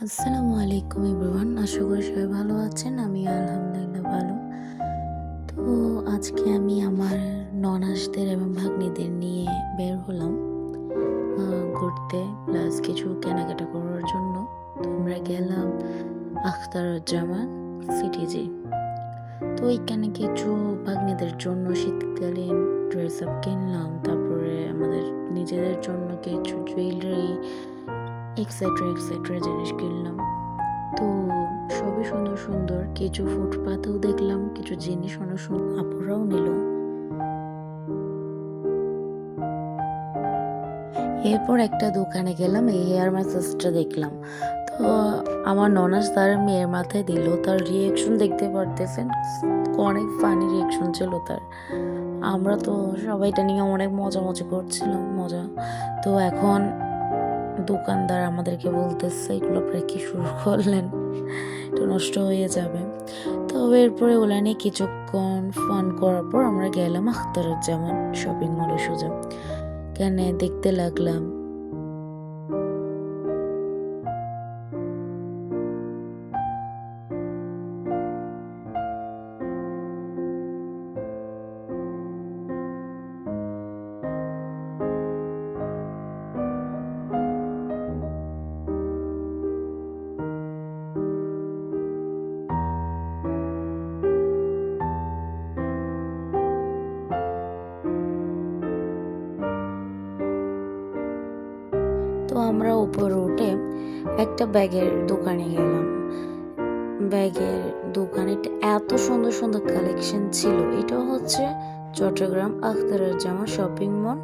আসসালামু আলাইকুম এভরিওয়ান, আশা করি সবাই ভালো আছেন। আমি আলহামদুলিল্লাহ ভালো। তো আজকে আমি আমার ননাসদের এবং ভাগ্নিদের নিয়ে বের হলাম ঘুরতে, প্লাস কিছু কেনাকাটা করার জন্য। তো আমরা গেলাম আখতারুজ্জামান সিটিজি। তো এইখানে কিছু ভাগ্নিদের জন্য শীতকালীন ড্রেস আপ কিনলাম, তারপরে আমাদের নিজেদের জন্য কিছু জুয়েলারি এক্সেট্রা এক্সেট্রা জিনিস কিনলাম। তো সবই সুন্দর সুন্দর, কিছু ফুটপাতেও দেখলাম কিছু জিনিস অনেক সুন্দর, আপুরাও নিল। এরপর একটা দোকানে গেলাম, এই হেয়ার ম্যাসাজটা দেখলাম। তো আমার ননাস তার মেয়ের মাথায় দিল, তার রিয়েকশন দেখতে পারতেছেন, অনেক ফানি রিয়েকশন ছিল তার। আমরা তো সবাই এটা নিয়ে অনেক মজা মজা করছিলাম, মজা। তো এখন দোকানদার আমাদেরকে বলতেছে, এগুলো আপনারা কি শুরু করলেন, এটা নষ্ট হয়ে যাবে। তো এরপরে ওলা নিয়ে কিছুক্ষণ ফান করার পর আমরা গেলাম আখতারুজ্জামান শপিং মলে সোজা। এখানে দেখতে লাগলাম তো আমরা উপরে উঠে একটা ব্যাগের দোকানে গেলাম। ব্যাগের দোকানে এত সুন্দর সুন্দর কালেকশন ছিল। এটা হচ্ছে চট্টগ্রাম আখতারুজ্জামান শপিং মল।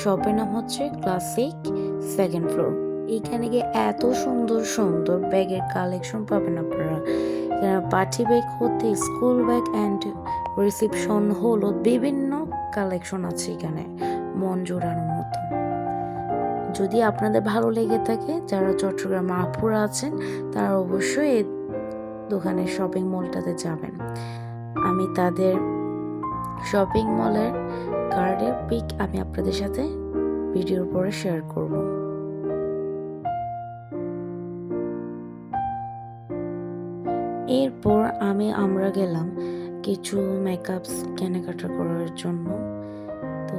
শপের নাম হচ্ছে ক্লাসিক, সেকেন্ড ফ্লোর। এইখানে গিয়ে এত সুন্দর সুন্দর ব্যাগের কালেকশন পাবেন আপনারা। পার্টি ব্যাগ হতে স্কুল ব্যাগ অ্যান্ড রিসেপশন হলো, বিভিন্ন কালেকশন আছে এখানে, মন জোড়ানোর মতো। যদি আপনাদের ভালো লেগে থাকে, যারা চট্টগ্রাম আপুরা আছেন, তারা অবশ্যই এই দোকানের শপিং মলটাতে যাবেন। আমি তাদের শপিং মলের কার্ডের পিক আমি আপনাদের সাথে ভিডিওর পরে শেয়ার করব। এরপর আমরা গেলাম কিছু মেকআপস কেনাকাটা করার জন্য। তো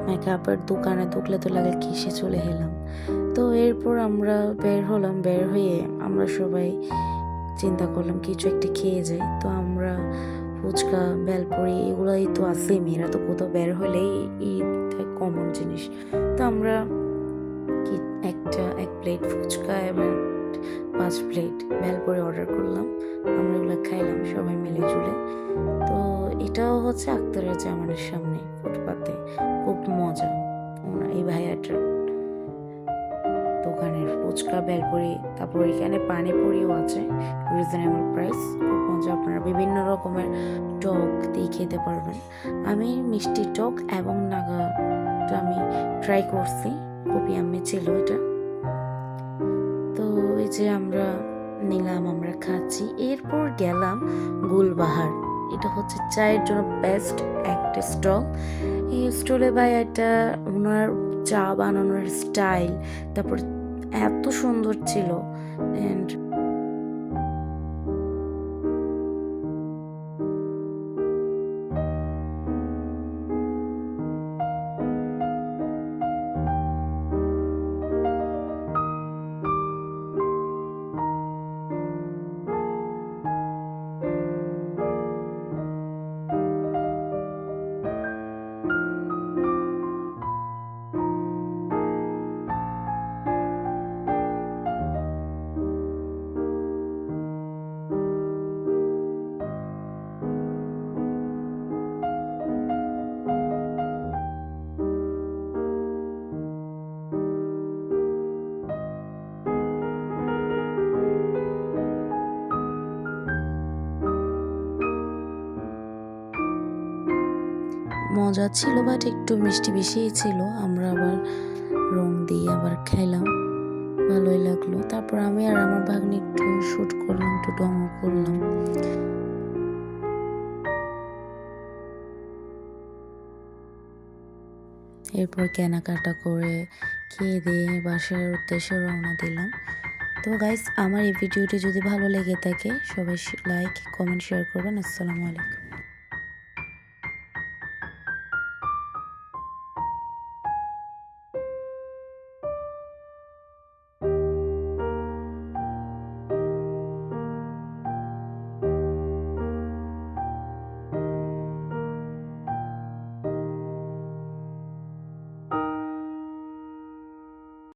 মেকআপের দোকানে ঢুকলে তো লাগে কিসে চলে এলাম। তো এরপর আমরা বের হলাম, বের হয়ে আমরা সবাই চিন্তা করলাম কিছু একটা খেয়ে যাই। তো আমরা ফুচকা, বেলপুরি এগুলোই তো আছে, মেয়েরা তো কোথাও বের হলেই এইটা কমন জিনিস। তো আমরা এক প্লেট ফুচকা এবং 5 প্লেট ভেলপুরি অর্ডার করলাম। আমরা এগুলো খাইলাম সবাই মিলে জুলে। তো এটাও হচ্ছে আখতারুজ্জামানের সামনে ফুটপাতে, খুব মজা। এই ভাইয়াটার দোকানের ফুচকা, ভেলপুরি, তারপর এখানে পানিপুরিও আছে, রিজনেবল প্রাইস, খুব মজা। আপনারা বিভিন্ন রকমের টক দিয়ে খেতে পারবেন। আমি মিষ্টি টক এবং নাগাটা আমি ট্রাই করছি, খুবই আমি ছিল এটা। তো এই যে আমরা নিলাম, আমরা খাচ্ছি। এরপর গেলাম গুলবাহার। এটা হচ্ছে চায়ের জন্য বেস্ট একটা স্টল। এই স্টলে ভাই একটা ওনার চা বানানোর স্টাইল, তারপর এত সুন্দর ছিল। অ্যান্ড মজা ছিল, বাট একটু মিষ্টি বেশিই ছিল। আমরা আবার রং দিয়ে আবার খাইলাম, ভালোই লাগলো। তারপর আমি আর আমার ভাগ্নি একটু শ্যুট করলাম, একটু ডমো করলাম। এরপর কেনাকাটা করে খেয়ে দিয়ে বাসার উদ্দেশ্যে রওনা দিলাম। তো গাইস, আমার এই ভিডিওটি যদি ভালো লেগে থাকে সবাই লাইক কমেন্ট শেয়ার করবেন। আসসালামু আলাইকুম।